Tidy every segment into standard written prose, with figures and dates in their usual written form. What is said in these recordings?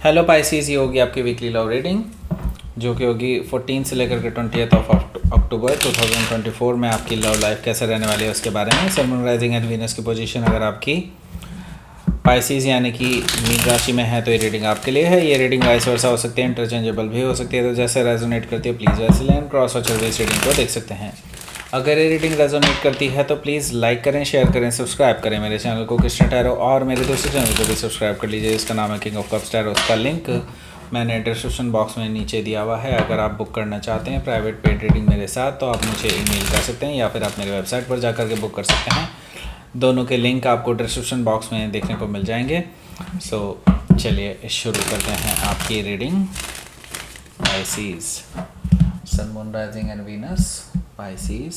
Hello Pisces, ये होगी आपकी वीकली लव रीडिंग जो कि होगी 14 से लेकर के 20 अक्टूबर 2024 में। आपकी लव लाइफ कैसे रहने वाली है उसके बारे में। सन, मून, राइजिंग एंड वीनस की पोजीशन अगर आपकी पाइसिस यानी कि मीन राशि में है तो ये रीडिंग आपके लिए है। ये रीडिंग वाइस वर्सा हो सकती है, इंटरचेंजेबल भी हो सकती है, तो जैसे रेजोनेट करती है प्लीज़ वैसे लें। क्रॉस और चल इस रीडिंग को देख सकते हैं। अगर ये रीडिंग रेजोनेट करती है तो प्लीज़ लाइक करें, शेयर करें, सब्सक्राइब करें मेरे चैनल को कृष्णा टैरो, और मेरे दूसरे चैनल को भी सब्सक्राइब कर लीजिए जिसका नाम है किंग ऑफ कप्स टैरो। उसका लिंक मैंने डिस्क्रिप्शन बॉक्स में नीचे दिया हुआ है। अगर आप बुक करना चाहते हैं प्राइवेट पेड रीडिंग मेरे साथ तो आप मुझे ईमेल कर सकते हैं या फिर आप मेरे वेबसाइट पर जाकर के बुक कर सकते हैं। दोनों के लिंक आपको डिस्क्रिप्शन बॉक्स में देखने को मिल जाएंगे। सो चलिए शुरू करते हैं आपकी reading. Pisces, Sun, Moon, rising and Venus. Pisces,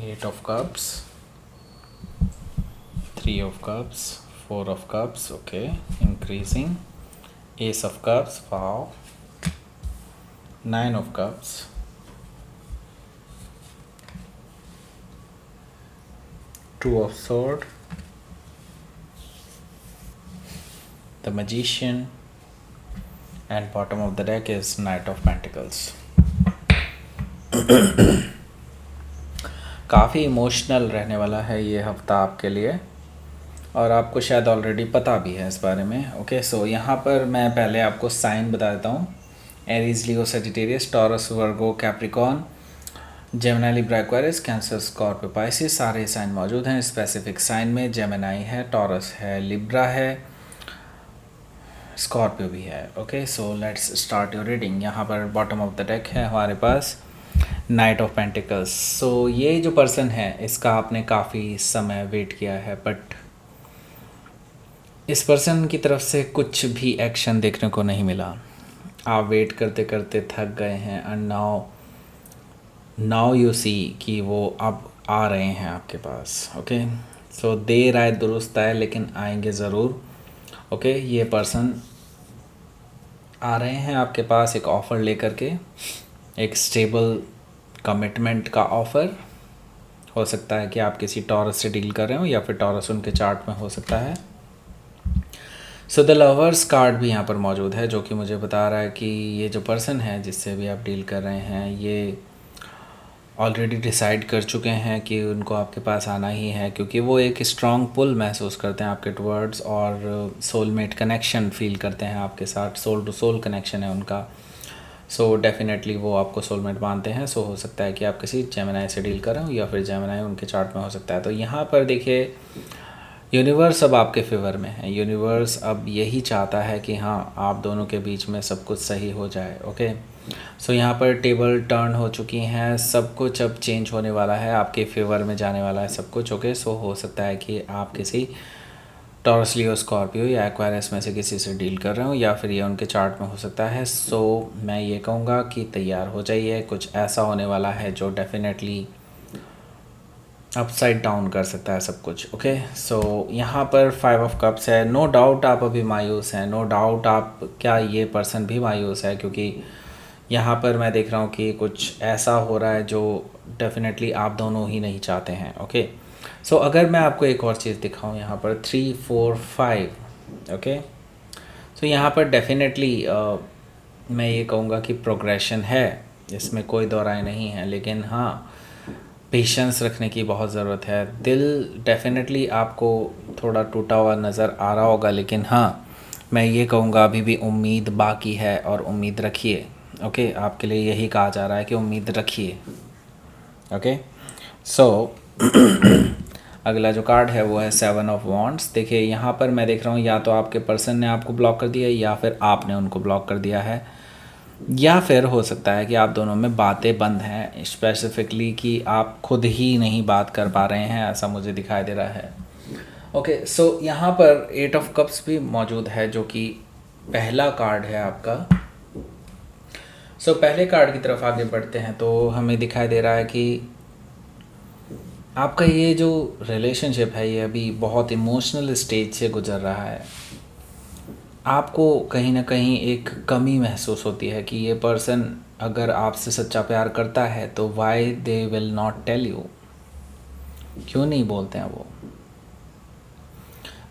Eight of Cups, Three of Cups, Four of Cups, okay, increasing. Ace of Cups, wow. Nine of Cups, Two of Sword, the Magician, and bottom of the deck is Knight of Pentacles. काफ़ी emotional रहने वाला है ये हफ्ता आपके लिए और आपको शायद ऑलरेडी पता भी है इस बारे में। ओके, सो यहाँ पर मैं पहले आपको साइन बता देता हूँ। Aries, Leo, Sagittarius, Taurus, Virgo, Capricorn, Gemini, Libra, Aquarius, Cancer, Scorpio, Pisces, सारे साइन मौजूद हैं। स्पेसिफिक साइन में जेमिनी है, टॉरस है, लिब्रा है, स्कॉर्पियो भी है। Okay, so let's start your reading. यहाँ पर बॉटम ऑफ द डेक है हमारे पास नाइट ऑफ पेंटिकल्स। सो ये जो पर्सन है इसका आपने काफ़ी समय वेट किया है, बट इस पर्सन की तरफ से कुछ भी एक्शन देखने को नहीं मिला। आप वेट करते करते थक गए हैं एंड नाउ यू सी कि वो अब आ रहे हैं आपके पास। ओके, सो देर आए दुरुस्त आए, लेकिन आएंगे ज़रूर। ओके, ये पर्सन आ रहे हैं आपके पास एक ऑफ़र लेकर के, एक स्टेबल कमिटमेंट का ऑफ़र। हो सकता है कि आप किसी टॉरस से डील कर रहे हो या फिर टॉरस उनके चार्ट में हो सकता है। सो द लवर्स कार्ड भी यहाँ पर मौजूद है जो कि मुझे बता रहा है कि ये जो पर्सन है जिससे भी आप डील कर रहे हैं ये ऑलरेडी डिसाइड कर चुके हैं कि उनको आपके पास आना ही है, क्योंकि वो एक स्ट्रॉन्ग पुल महसूस करते हैं आपके टुवर्ड्स और सोलमेट कनेक्शन फील करते हैं आपके साथ। सोल टू सोल कनेक्शन है उनका। सो डेफिनेटली वो आपको सोलमेट मानते हैं। सो हो सकता है कि आप किसी जेमिनी से डील कर रहे हो या फिर जेमिनी उनके चार्ट में हो सकता है। तो यहाँ पर देखिए, यूनिवर्स अब आपके फेवर में है। यूनिवर्स अब यही चाहता है कि हाँ, आप दोनों के बीच में सब कुछ सही हो जाए। ओके, सो यहाँ पर टेबल टर्न हो चुकी हैं, सब कुछ अब चेंज होने वाला है, आपके फेवर में जाने वाला है सब कुछ। ओके, सो हो सकता है कि आप किसी टॉरस, लियो, स्कॉर्पियो या एक्वेरियस में से किसी से डील कर रहे हो या फिर ये उनके चार्ट में हो सकता है। सो मैं ये कहूँगा कि तैयार हो जाइए, कुछ ऐसा होने वाला है जो डेफिनेटली अपसाइड डाउन कर सकता है सब कुछ। ओके, सो यहाँ पर 5 ऑफ कप्स है। नो डाउट आप अभी मायूस हैं, नो डाउट आप, क्या ये पर्सन भी मायूस है, क्योंकि यहाँ पर मैं देख रहा हूँ कि कुछ ऐसा हो रहा है जो डेफिनेटली आप दोनों ही नहीं चाहते हैं। ओके, सो अगर मैं आपको एक और चीज़ दिखाऊँ यहाँ पर 3, 4, 5। ओके, सो यहाँ पर डेफिनेटली मैं ये कहूँगा कि प्रोग्रेशन है, इसमें कोई दो राय नहीं है, लेकिन हाँ, पेशेंस रखने की बहुत ज़रूरत है। दिल डेफिनेटली आपको थोड़ा टूटा हुआ नज़र आ रहा होगा, लेकिन हाँ, मैं ये कहूँगा अभी भी उम्मीद बाकी है और उम्मीद रखिए। ओके, आपके लिए यही कहा जा रहा है कि उम्मीद रखिए। ओके, सो अगला जो कार्ड है वो है 7 ऑफ वॉन्ड्स। देखिए यहाँ पर मैं देख रहा हूँ या तो आपके पर्सन ने आपको ब्लॉक कर दिया है या फिर आपने उनको ब्लॉक कर दिया है, या फिर हो सकता है कि आप दोनों में बातें बंद हैं, स्पेसिफिकली कि आप खुद ही नहीं बात कर पा रहे हैं, ऐसा मुझे दिखाई दे रहा है। ओके, सो यहाँ पर 8 ऑफ कप्स भी मौजूद है जो कि पहला कार्ड है आपका। सो पहले कार्ड की तरफ आगे बढ़ते हैं तो हमें दिखाई दे रहा है कि आपका ये जो रिलेशनशिप है ये अभी बहुत इमोशनल स्टेज से गुजर रहा है। आपको कहीं ना कहीं एक कमी महसूस होती है कि ये पर्सन अगर आपसे सच्चा प्यार करता है तो why they will not tell you, क्यों नहीं बोलते हैं वो।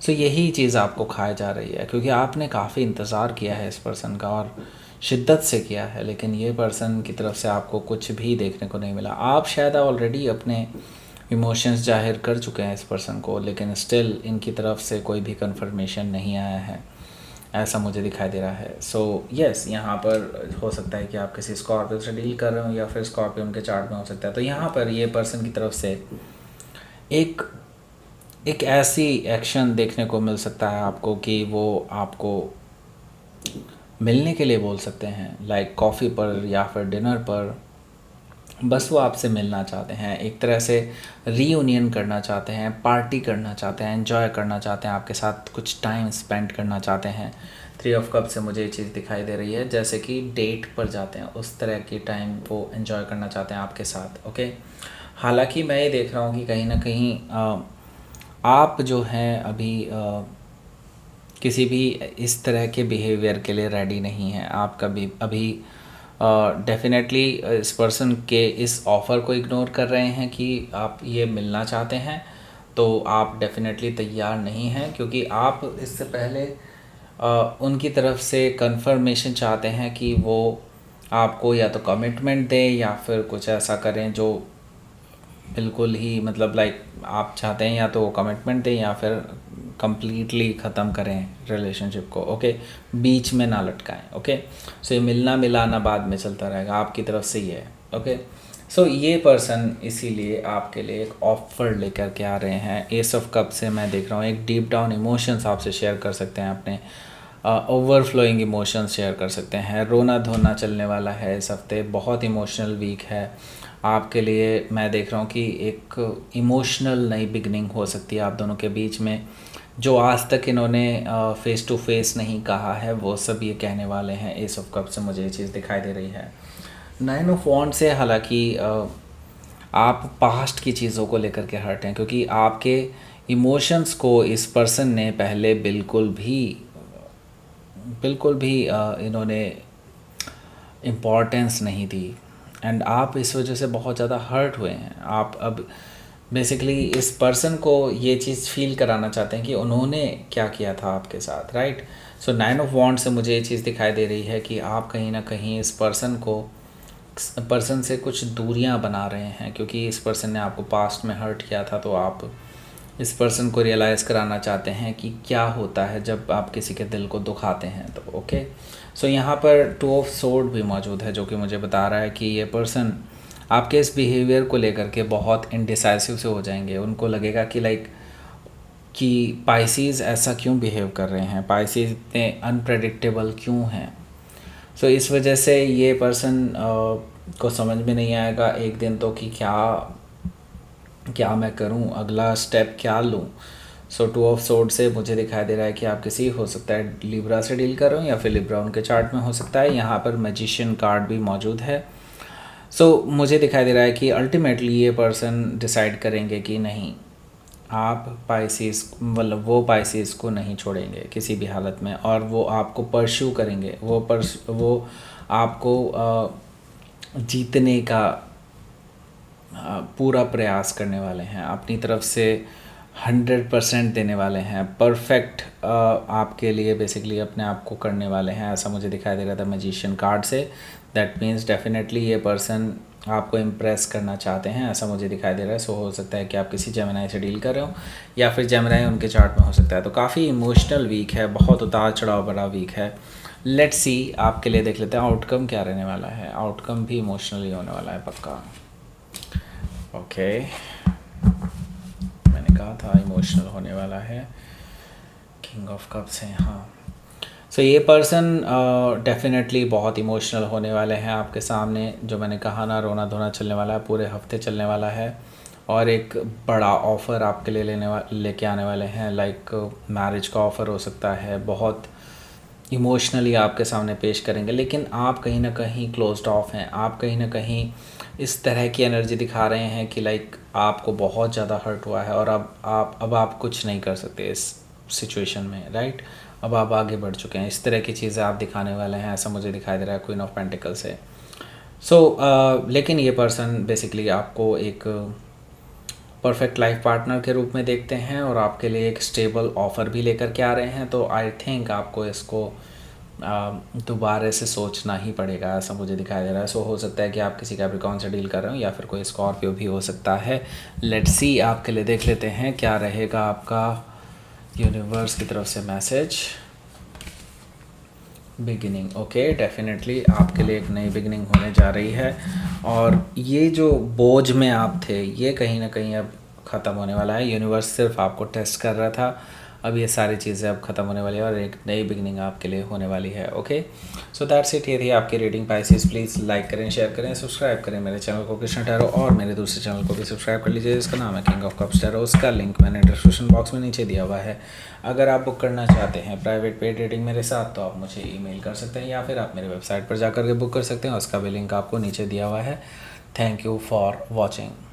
सो यही चीज़ आपको खाए जा रही है, क्योंकि आपने काफ़ी इंतज़ार किया है इस पर्सन का और शिद्दत से किया है, लेकिन ये पर्सन की तरफ से आपको कुछ भी देखने को नहीं मिला। आप शायद ऑलरेडी अपने इमोशंस जाहिर कर चुके हैं इस पर्सन को, लेकिन स्टिल इनकी तरफ से कोई भी कंफर्मेशन नहीं आया है, ऐसा मुझे दिखाई दे रहा है। सो यस, यहाँ पर हो सकता है कि आप किसी स्कॉर्पियो से डील कर रहे हो, या फिर स्कॉर्पियो उनके चार्ट में हो सकता है। तो यहाँ पर ये पर्सन की तरफ से एक एक ऐसी एक्शन देखने को मिल सकता है आपको कि वो आपको मिलने के लिए बोल सकते हैं, लाइक कॉफ़ी पर या फिर डिनर पर। बस वो आपसे मिलना चाहते हैं, एक तरह से रीयूनियन करना चाहते हैं, पार्टी करना चाहते हैं, एंजॉय करना चाहते हैं, आपके साथ कुछ टाइम स्पेंड करना चाहते हैं। 3 ऑफ कप से मुझे ये चीज़ दिखाई दे रही है, जैसे कि डेट पर जाते हैं, उस तरह की टाइम वो एंजॉय करना चाहते हैं आपके साथ। ओके, हालांकि मैं ये देख रहा हूँ कि कहीं ना कहीं आप जो हैं अभी किसी भी इस तरह के बिहेवियर के लिए रेडी नहीं हैं। आप कभी अभी डेफिनेटली इस पर्सन के इस ऑफ़र को इग्नोर कर रहे हैं कि आप ये मिलना चाहते हैं, तो आप डेफिनेटली तैयार नहीं हैं, क्योंकि आप इससे पहले उनकी तरफ से कंफर्मेशन चाहते हैं कि वो आपको या तो कमिटमेंट दें या फिर कुछ ऐसा करें जो बिल्कुल ही मतलब लाइक आप चाहते हैं या तो वो कमिटमेंट दें या फिर कंप्लीटली ख़त्म करें रिलेशनशिप को। ओके, बीच में ना लटकाएं। ओके, सो ये मिलना मिलाना बाद में चलता रहेगा, आपकी तरफ से ही है। ओके, सो ये पर्सन इसीलिए आपके लिए एक ऑफ़र लेकर के आ रहे हैं। एस ऑफ कप से मैं देख रहा हूँ एक डीप डाउन इमोशंस आपसे शेयर कर सकते हैं, अपने ओवरफ्लोइंग इमोशंस शेयर कर सकते हैं। रोना धोना चलने वाला है इस हफ्ते, बहुत इमोशनल वीक है आपके लिए। मैं देख रहा हूँ कि एक इमोशनल नई बिगनिंग हो सकती है आप दोनों के बीच में। जो आज तक इन्होंने फेस टू फेस नहीं कहा है, वो सब ये कहने वाले हैं। एस ऑफ कप से मुझे ये चीज़ दिखाई दे रही है। 9 ऑफ वॉन्ड से हालांकि आप पास्ट की चीज़ों को लेकर के हर्ट हैं, क्योंकि आपके इमोशंस को इस पर्सन ने पहले बिल्कुल भी इन्होंने इम्पोर्टेंस नहीं दी, एंड आप इस वजह से बहुत ज़्यादा हर्ट हुए हैं। आप अब बेसिकली इस पर्सन को ये चीज़ फील कराना चाहते हैं कि उन्होंने क्या किया था आपके साथ, राइट। सो 9 ऑफ वॉन्ड से मुझे ये चीज़ दिखाई दे रही है कि आप कहीं ना कहीं इस पर्सन से कुछ दूरियां बना रहे हैं, क्योंकि इस पर्सन ने आपको पास्ट में हर्ट किया था। तो आप इस पर्सन को रियलाइज़ कराना चाहते हैं कि क्या होता है जब आप किसी के दिल को दुखाते हैं। तो ओके, सो यहाँ पर 2 ऑफ सोर्ड भी मौजूद है, जो कि मुझे बता रहा है कि ये पर्सन आपके इस बिहेवियर को लेकर के बहुत इनडिसाइसिव से हो जाएंगे। उनको लगेगा कि लाइक कि पाइसीज़ ऐसा क्यों बिहेव कर रहे हैं, पाइसीज़ इतने अनप्रेडिक्टेबल क्यों हैं। सो इस वजह से ये पर्सन को समझ में नहीं आएगा एक दिन तो कि क्या मैं करूं, अगला स्टेप क्या लूं। सो 2 ऑफ सोर्ड से मुझे दिखाई दे रहा है कि आप किसी हो सकता है लिब्रा से डील कर रहे हो, या फिर लिब्रा उनके चार्ट में हो सकता है। यहाँ पर मैजिशियन कार्ड भी मौजूद है। सो मुझे दिखाई दे रहा है कि अल्टीमेटली ये पर्सन डिसाइड करेंगे कि नहीं, आप पाइसिस मतलब वो पाइसिस को नहीं छोड़ेंगे किसी भी हालत में, और वो आपको परस्यू करेंगे। वो आपको जीतने का पूरा प्रयास करने वाले हैं, अपनी तरफ से 100% देने वाले हैं, परफेक्ट आपके लिए बेसिकली अपने आप को करने वाले हैं। ऐसा मुझे दिखाई दे रहा था मैजिशियन कार्ड से। दैट मीन्स डेफिनेटली ये पर्सन आपको इम्प्रेस करना चाहते हैं, ऐसा मुझे दिखाई दे रहा है। सो हो सकता है कि आप किसी जेमिनाई से डील कर रहे हो, या फिर जेमिनाई उनके चार्ट में हो सकता है। तो काफ़ी इमोशनल वीक है, बहुत उतार चढ़ाव भरा वीक है। लेट्स सी आपके लिए देख लेते हैं आउटकम क्या रहने वाला है। आउटकम भी इमोशनली होने वाला है पक्का। ओके, मैंने कहा था इमोशनल होने वाला है। किंग ऑफ कप्स हैं, हाँ। सो ये पर्सन डेफिनेटली बहुत इमोशनल होने वाले हैं आपके सामने। जो मैंने कहा ना, रोना धोना चलने वाला है, पूरे हफ्ते चलने वाला है, और एक बड़ा ऑफ़र आपके लिए लेके आने वाले हैं। लाइक मैरिज का ऑफ़र हो सकता है, बहुत इमोशनली आपके सामने पेश करेंगे। लेकिन आप कहीं ना कहीं क्लोज्ड ऑफ हैं, आप कहीं ना कहीं इस तरह की एनर्जी दिखा रहे हैं कि लाइक आपको बहुत ज़्यादा हर्ट हुआ है, और अब आप कुछ नहीं कर सकते इस सिचुएशन में, राइट। अब आप आगे बढ़ चुके हैं, इस तरह की चीज़ें आप दिखाने वाले हैं, ऐसा मुझे दिखाई दे रहा है क्वीन ऑफ पेंटिकल से। लेकिन ये पर्सन बेसिकली आपको एक परफेक्ट लाइफ पार्टनर के रूप में देखते हैं और आपके लिए एक स्टेबल ऑफ़र भी लेकर के आ रहे हैं। तो आई थिंक आपको इसको दोबारा से सोचना ही पड़ेगा, ऐसा मुझे दिखाई दे रहा है। हो सकता है कि आप किसी कैप्रिकॉर्न से डील कर रहे हो या फिर कोई स्कॉर्पियो भी हो सकता है। लेट्स सी, आपके लिए देख लेते हैं क्या रहेगा आपका यूनिवर्स की तरफ से मैसेज। बिगिनिंग, ओके, डेफिनेटली आपके लिए एक नई बिगिनिंग होने जा रही है और ये जो बोझ में आप थे ये कहीं ना कहीं अब ख़त्म होने वाला है। यूनिवर्स सिर्फ आपको टेस्ट कर रहा था, अब ये सारी चीज़ें अब ख़त्म होने वाली है और एक नई बिगिनिंग आपके लिए होने वाली है। Okay, so that's it. ये थी आपकी रीडिंग पाइसेस। प्लीज़ लाइक करें, शेयर करें, सब्सक्राइब करें मेरे चैनल को कृष्ण टैरो, और मेरे दूसरे चैनल को भी सब्सक्राइब कर लीजिए जिसका नाम है किंग ऑफ कप्स टैरो। उसका लिंक मैंने डिस्क्रिप्शन बॉक्स में नीचे दिया हुआ है। अगर आप बुक करना चाहते हैं प्राइवेट पेड रीडिंग मेरे साथ तो आप मुझे ईमेल कर सकते हैं या फिर आप मेरे वेबसाइट पर जाकर के बुक कर सकते हैं, उसका भी लिंक आपको नीचे दिया हुआ है। Thank you for watching.